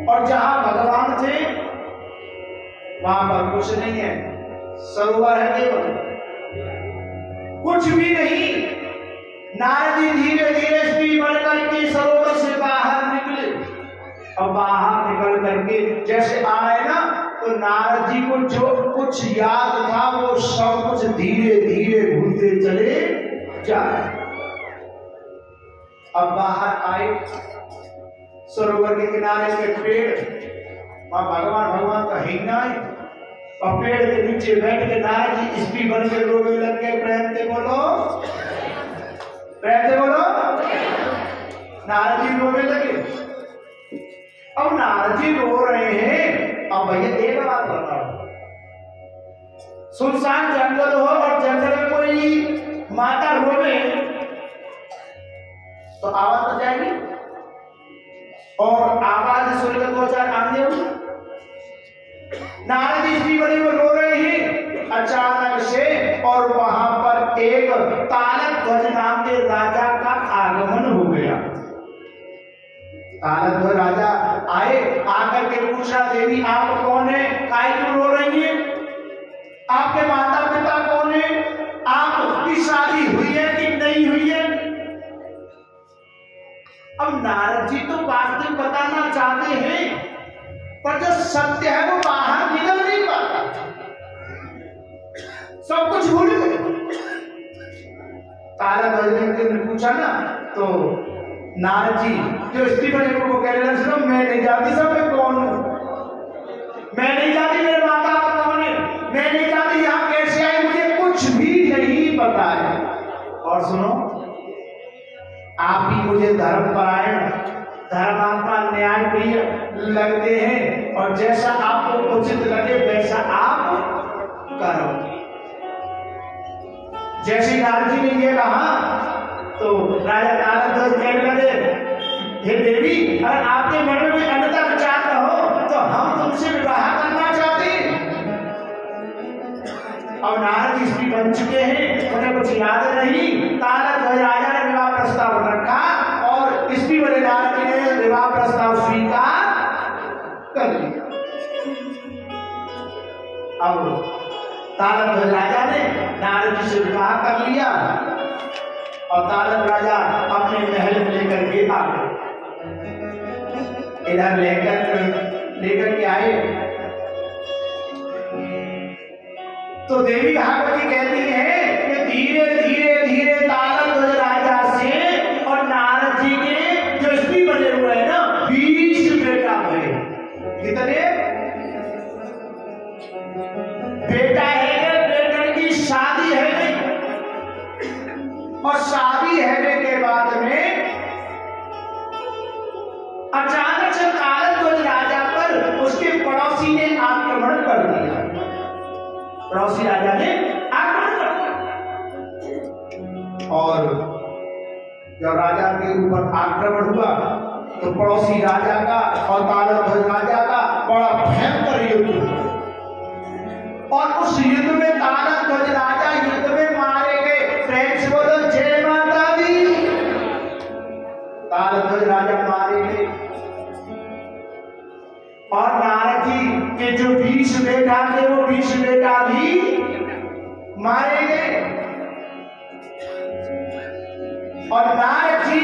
और जहां भगवान थे वहां पर कुछ नहीं है, सरोवर है केवल, कुछ भी नहीं। नारद जी धीरे धीरे स्त्री बनकर के सरोवर से बाहर निकले, और बाहर निकल करके जैसे आए ना, तो नारद जी को जो कुछ याद था वो सब कुछ धीरे धीरे भूलते चले जा रहे। अब बाहर आए, सरोवर के किनारे के पेड़, वहां भगवान का हिंगना है, और पेड़ के नीचे बैठ के नारद जी स्त्री बन के रोने लग गए। प्रेम से बोलो, प्रेम से बोलो। नारद जी रोने लगे। अब नारद जी रो रहे हैं। अब भैया एक बात बताओ, सुनसान जंगल हो और जंगल में कोई माता रोवे तो आवाज तो जाएगी, और आवाज सुनकर दो चार आंधे हो। नारद जी स्त्री बने वो रो रहे हैं अचानक से, और वहां पर एक तालध्वज नाम के राजा का आगमन हो गया। तालध्वज राजा आए, आकर के पूछा, देवी आप कौन है, काहे क्यों रो रही है, आपके माता पिता कौन है, आपकी शादी हुई है कि नहीं हुई है। अब नारद जी तो वास्तविक बताना चाहते हैं, पर जो सत्य है वो बाहर निकल नहीं पाता, सब कुछ भूल गए। तालध्वज ने पूछा ना, तो नारद जी जो स्त्री बने को कह रहे सुनो, मैं नहीं जानती सब मैं कौन हूं, मैं नहीं जानती मेरे माता का कौन है, मैं नहीं जानती यहाँ कैसे आई, मुझे कुछ भी नहीं पता है। और सुनो, आप ही मुझे धर्मपरायण, धर्मात्मा, न्याय प्रिय लगते हैं, और जैसा आपको उचित लगे वैसा आप करो। जैसे नारद जी ने ये कहा तो राजा तालध्वज कहने लगे, हे देवी, अगर आपके मन में कोई अन्यथा विचार न हो तो हम तुमसे विवाह करना चाहते हैं। और नारद जी स्त्री बन चुके हैं, उन्हें कुछ याद नहीं। तालध्वज राजा ने विवाह प्रस्ताव रखा, और स्त्री बने नारद जी ने विवाह प्रस्ताव स्वीकार कर लिया। अब तालध्वज राजा ने नारद जी से विवाह कर लिया, और तालध्वज राजा अपने महल में लेकर के आ गए। इधर लेकर के आए तो देवी भागवती कहती है कि धीरे धीरे धीरे तालध्वज राजा से और नारद जी के जो स्त्री बने हुए हैं ना, 20 बेटा हुए। कितने बेटा है, बेटन की शादी है नहीं, और शादी है के बाद में अचानक से तालध्वज राजा पर उसके पड़ोसी ने आक्रमण कर दिया। पड़ोसी राजा ने आक्रमण कर दिया, और जब राजा के ऊपर आक्रमण हुआ तो पड़ोसी राजा का और तालध्वज राजा का बड़ा भयंकर युद्ध हुआ, और उस युद्ध में तालध्वज राजा युद्ध में मारे गए। फ्रेंड्स बोलो जय माता दी। तालध्वज राजा मारे गए। मारे गए। और नारद जी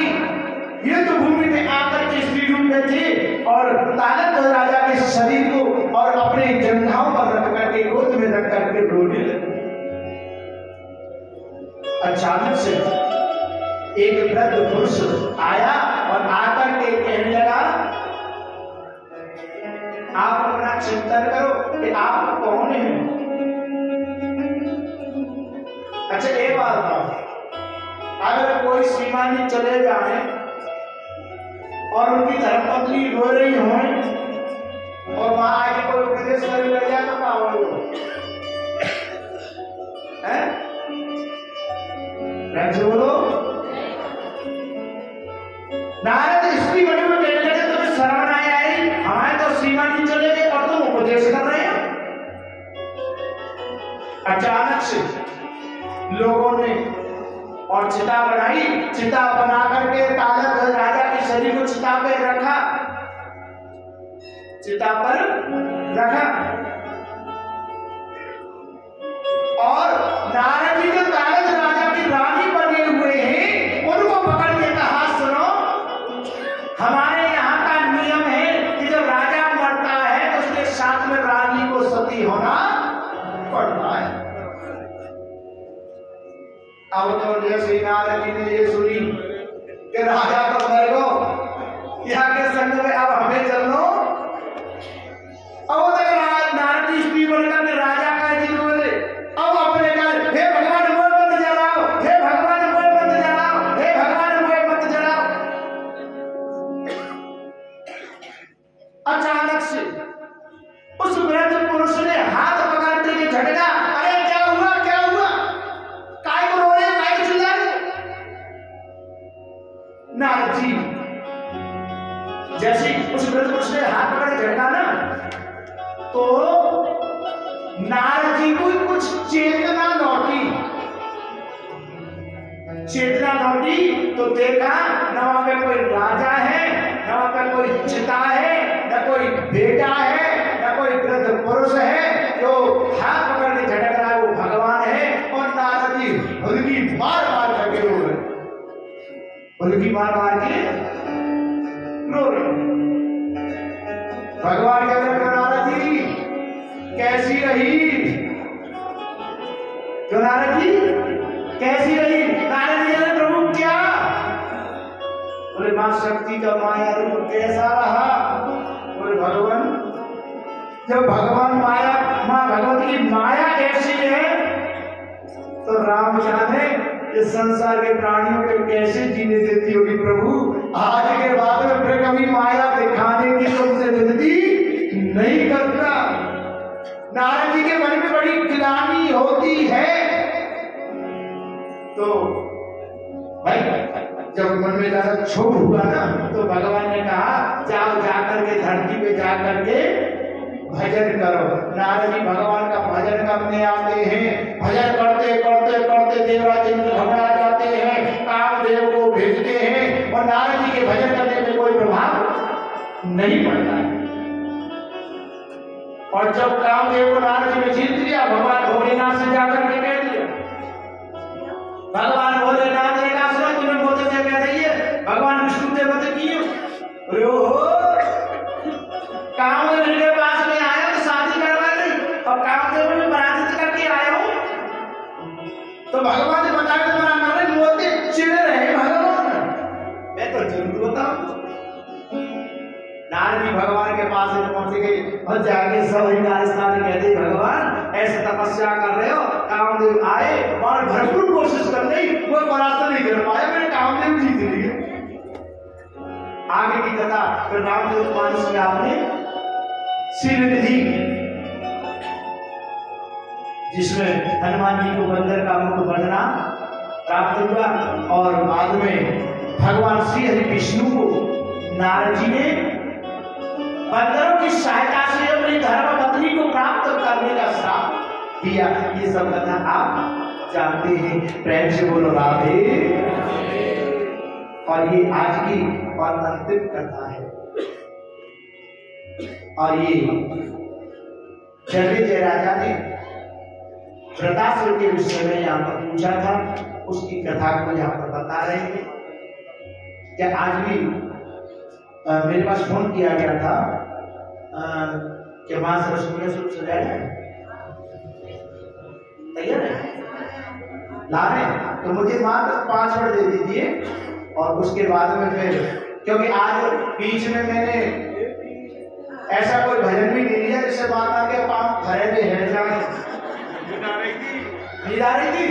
युद्ध भूमि में आकर के स्त्री रूप में थे और तालत राजा के शरीर को और अपने जंघाओं पर रख करके गोद में रख करके रोने लगे। अचानक से एक वृद्ध पुरुष आया और आकर के कहने लगा, आप अपना चिंतन करो कि आप कौन हैं। अच्छा एक बात बताओ, अगर कोई श्रीमानी चले जाए और उनकी धर्मपत्नी रो रही हो और वहां आके कोई उपदेश करने लग जाए तो क्या होगा? बोलो। नारद स्त्री बने हुए कहने लगे, तुम्हें शर्म नहीं आई? हमारे तो श्रीमानी चले गए और तुम उपदेश कर रहे हो। अचानक से लोगों ने और चिता बनाई, चिता बना करके तालत राजा के शरीर को चिता पे रखा, चिता पर रखा और नारद जी जो तालत राजा की रानी बने हुए हैं उनको पकड़ के कहा, सुनो, हमारे यहाँ का नियम है कि जब राजा मरता है तो उसके साथ में रानी को सती होना पड़ता है। अब तो जैसे नारद जी ने ये सुनी कि राजा तो मर गो, यहाँ के संग में अब हमें चलो। अब तक नारद जी स्त्री बनकर के राजा का जी बोले, अब अपने घर, हे भगवान मोह मत जलाओ, हे भगवान मोह मत जलाओ, हे भगवान मोह मत जलाओ। अचानक से उस वृद्ध पुरुष ने हाथ पकड़ते हुए झटका, अरे क्या हुआ, क्या हुआ, काय को रो रहे, काय को चिल्ला रहे? नारद जी जैसे उस वृद्ध पुरुष ने हाथ पकड़ के झटका ना, तो नारद जी को कुछ चेतना लौटी। चेतना लौटी तो देखा न वहां पे कोई राजा है, न वहां पे कोई चिता है, न कोई बेटा है, न कोई वृद्ध पुरुष है जो हाथ पकड़ के झटक रहा है, वो भगवान है। और नारद जी हुल्की मार मार करके रो रहे, हुल्की मार मार के रो रहे। भगवान कहते हैं, नारद जी कैसी रही? तो नारद जी कैसी रही? नारद जी ने प्रभु क्या? बोले मां शक्ति का माया रूप कैसा रहा? बोले भगवान, जब भगवान माया, मां भगवती की माया ऐसी है तो राम जाने इस संसार के प्राणियों को कैसे जीने देती होगी प्रभु। आज के बाद में फिर कभी माया दिखाने की तुमसे विनती नहीं करता। नारद जी के मन में बड़ी ग्लानि होती है। तो भाई जब मन में ज्यादा क्षोभ हुआ ना, तो भगवान ने कहा, जाओ जाकर के धरती पे जाकर के भजन करो। नारद जी भगवान का भजन करने आते हैं, भजन करते करते करते देवराज इंद्र घबरा जाते हैं, कामदेव को भेजते हैं और नारद जी के भजन करने में कोई प्रभाव नहीं पड़ता है। और जब कामदेव को नारद जी ने जीत लिया, भगवान भोलेनाथ से जाकर के कह दिया, भगवान भोलेनाथ ने कहा, सुनो तुम्हें बोलते थे कह रही है भगवान विष्णु देव मत किए कामदेव मेरे पास में आया तो शादी करवा ली और कामदेव में पराजित करके आया हूं। तो भगवान ने बताया तो मना कर रहे, बोलते चिड़ रहे भगवान, मैं तो जरूर बताऊं। नारद जी भगवान के पास पहुंच गए और जाके सब राजस्थान कहते, भगवान ऐसे तपस्या कर रहे हो, कामदेव आए और भरपूर कोशिश कर रही, वो परास्त नहीं कर पाए, मैंने कामदेव जीत लिए। आगे की कथा फिर रामचरित मानस में आपने श्रीनिधि, जिसमें हनुमान जी को बंदर का मुख बनना प्राप्त हुआ और बाद में भगवान श्री हरि विष्णु को नारद जी ने बंदरों की सहायता से अपनी धर्म पत्नी को प्राप्त करने का श्राप दिया। ये सब कथा आप जानते हैं। प्रेम से बोलो राधे। और ये आज की और अंतिम कथा है। और ये जन्मेजय राजा ने वृतासुर के विषय में यहाँ पर पूछा था, उसकी कथा को यहाँ पर बता रहे हैं। क्या आज भी मेरे पास फोन किया गया था कि मां से रसगुल्ला शुरू से जाए तैयार है ला रहे, तो मुझे मात्र 5 मिनट दे दीजिए और उसके बाद में फिर, क्योंकि आज बीच में मैंने ऐसा कोई भजन भी नहीं लिया जिससे माता के पांव खड़े में हिल जाए। नींद आ रही थी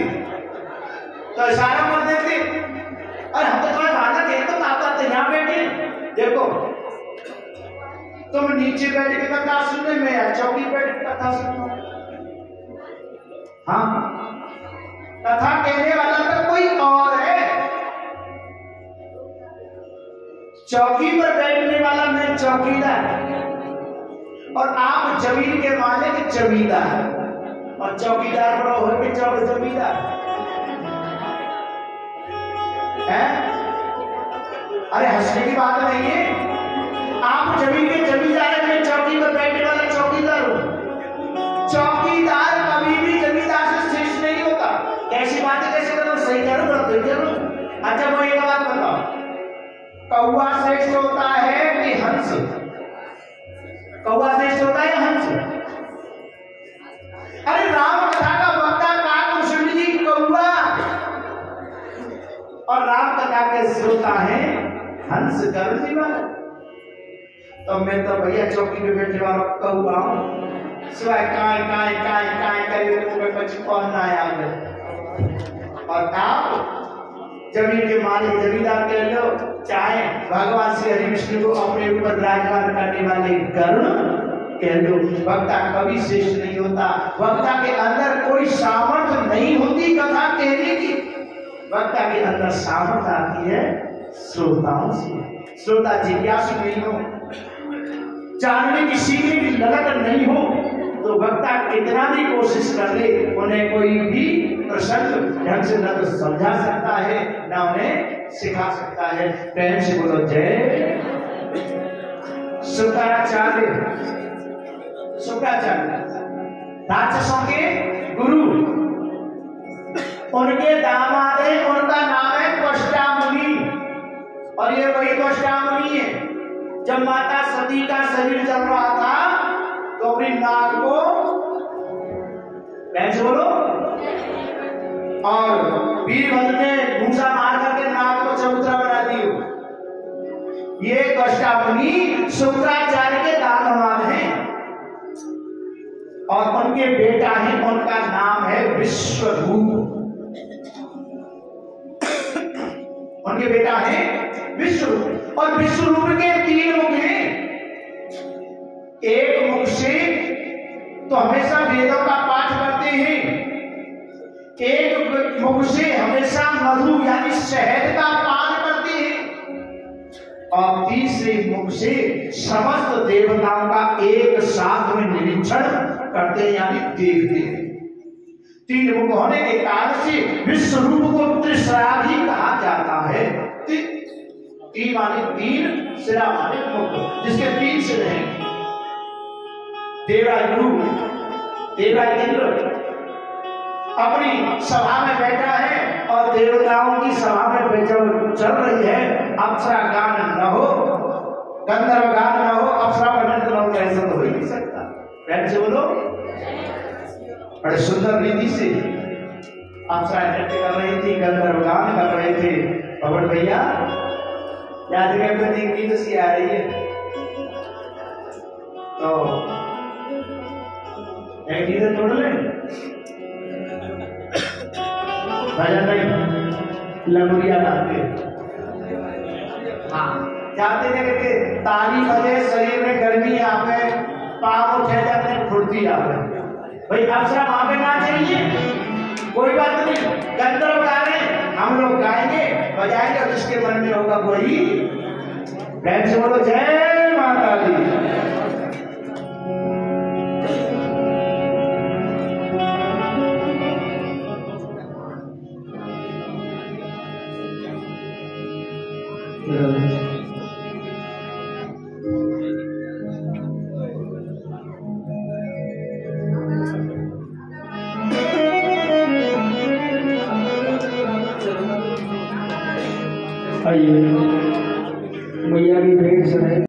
तो इशारा कर देते, और हम तो थोड़ा भागा थे तो पापा तो यहाँ बैठे, देखो तुम नीचे बैठ के कथा सुनने में या चौकी बैठ के कथा सुनो। हाँ, कथा कहने वाला तो कोई और है, चौकी पर बैठने वाला मैं चौकीदार, और आप जमीन के मालिक जमींदार, और चौकीदार बड़ा हो के जमींदार है। अरे हंसने की बात नहीं है, आप जमीन के जमींदार है, मैं चौकी पर बैठने वाला चौकीदार हूं। चौकीदार कभी भी जमींदार से श्रेष्ठ नहीं होता। कैसी बात है, कैसे करो, सही करो गलत करो। अच्छा वो एक बात बताओ, कौवा श्रेष्ठ होता है कि हंस? कौवा श्रेष्ठ होता है या हंस? अरे राम कथा का वक्ता काकभूषण जी कौवा, और राम कथा के श्रोता है हंस गरुड़ जी वाला। तो मैं तो भैया चौकी पे बैठे वाला कौवा हूं, सिवाय काय काय काय काय करे तुम्हें कुछ पढ़ना है। और आप जमीन के मालिक जमींदार कह लो, चाहे भगवान श्री हरि विष्णु को अपने ऊपर विराजमान करने वाले गरुड़ कह लो, वक्ता कभी श्रेष्ठ नहीं होता। वक्ता के अंदर कोई सामर्थ्य नहीं होती कथा कहने की, वक्ता के अंदर सामर्थ्य आती है श्रोताओं से। श्रोता जिज्ञासु नहीं हो, जानने की सीखने की ललक नहीं हो, तो वक्ता कितना भी कोशिश कर ले, उन्हें कोई भी प्रसंग ढंग से न तो समझा सकता है न उन्हें सिखा सकता है। प्रेम से बोलो जय। शुक्राचार्य, शुक्राचार्य राक्षसों के गुरु, उनके दामाद है, उनका नाम है त्वष्टामुनि, और ये वही त्वष्टामुनि है। जब माता सती का शरीर जल रहा था तो अपनी नाक को कैसे बोलो, और वीरभद्र ने घूसा मार करके नाक को चबूतरा बना दी। ये त्वष्टामुनि शुक्राचार्य के दामाद हैं, और उनके बेटा है, उनका नाम है विश्वरूप। उनके बेटा है विश्वरूप, और विश्वरूप के 3 मुख हैं। एक मुख से तो हमेशा वेदों का पाठ करते हैं, एक मुख से हमेशा मधु यानी शहद का पान करते हैं, और तीसरे मुख से समस्त देवताओं का एक साथ में निरीक्षण करते हैं यानी देखते हैं। 3 मुख होने के कारण से विश्वरूप को त्रिशरा भी कहा जाता है। 3 माने 3, सिरा माने मुख, जिसके 3 सिर हैं। देवराज इंद्र अपनी सभा में बैठा है, और देवताओं की सभा में जब चल रही है, अप्सरा गान न हो, गंधर्व गान न हो, अप्सरा का नृत्य न हो, ऐसा तो हो ही नहीं सकता। प्रेम से बोलो। बड़े सुंदर रीति से अप्सरा नृत्य कर रही थी, गंधर्व गान कर रहे थे। पवन भैया याद जगह पे गीत सी आ रही है, तो एक गीत तोड़ ले, भजन नहीं लंगुरिया गाते। हाँ, जाते थे ताली बजे, शरीर में गर्मी आवे, पाँव उठे जाते हैं, फुर्ती आवे। भाई अप्सरा वहां पे ना चाहिए, कोई बात नहीं, गंधर्व गा रहे, हम लोग गाएंगे बजाएंगे, और जिसके मन में होगा वही। प्रेम से बोलो जय माता दी। आइए।